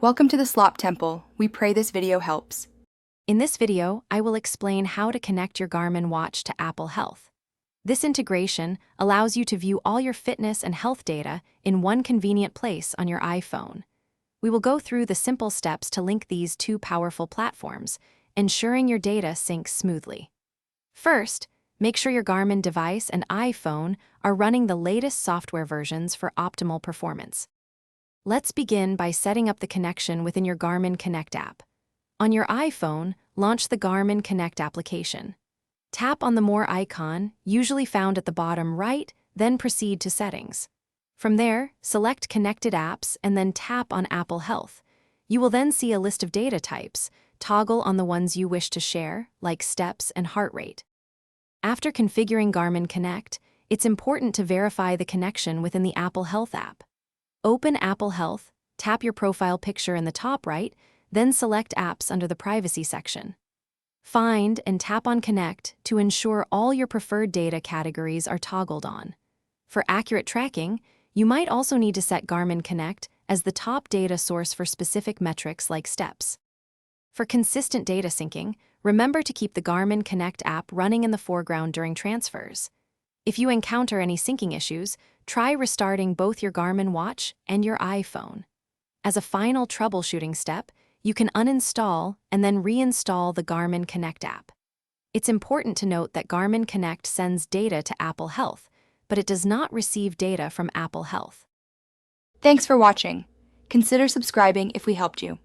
Welcome to the Slop Temple. We pray this video helps. In this video, I will explain how to connect your Garmin watch to Apple Health. This integration allows you to view all your fitness and health data in one convenient place on your iPhone. We will go through the simple steps to link these two powerful platforms, ensuring your data syncs smoothly. First, make sure your Garmin device and iPhone are running the latest software versions for optimal performance. Let's begin by setting up the connection within your Garmin Connect app. On your iPhone, launch the Garmin Connect application. Tap on the More icon, usually found at the bottom right, then proceed to Settings. From there, select Connected Apps and then tap on Apple Health. You will then see a list of data types. Toggle on the ones you wish to share, like steps and heart rate. After configuring Garmin Connect, it's important to verify the connection within the Apple Health app. Open Apple Health, tap your profile picture in the top right, then select Apps under the Privacy section. Find and tap on Connect to ensure all your preferred data categories are toggled on. For accurate tracking, you might also need to set Garmin Connect as the top data source for specific metrics like steps. For consistent data syncing, remember to keep the Garmin Connect app running in the foreground during transfers. If you encounter any syncing issues, try restarting both your Garmin watch and your iPhone. As a final troubleshooting step, you can uninstall and then reinstall the Garmin Connect app. It's important to note that Garmin Connect sends data to Apple Health, but it does not receive data from Apple Health. Thanks for watching. Consider subscribing if we helped you.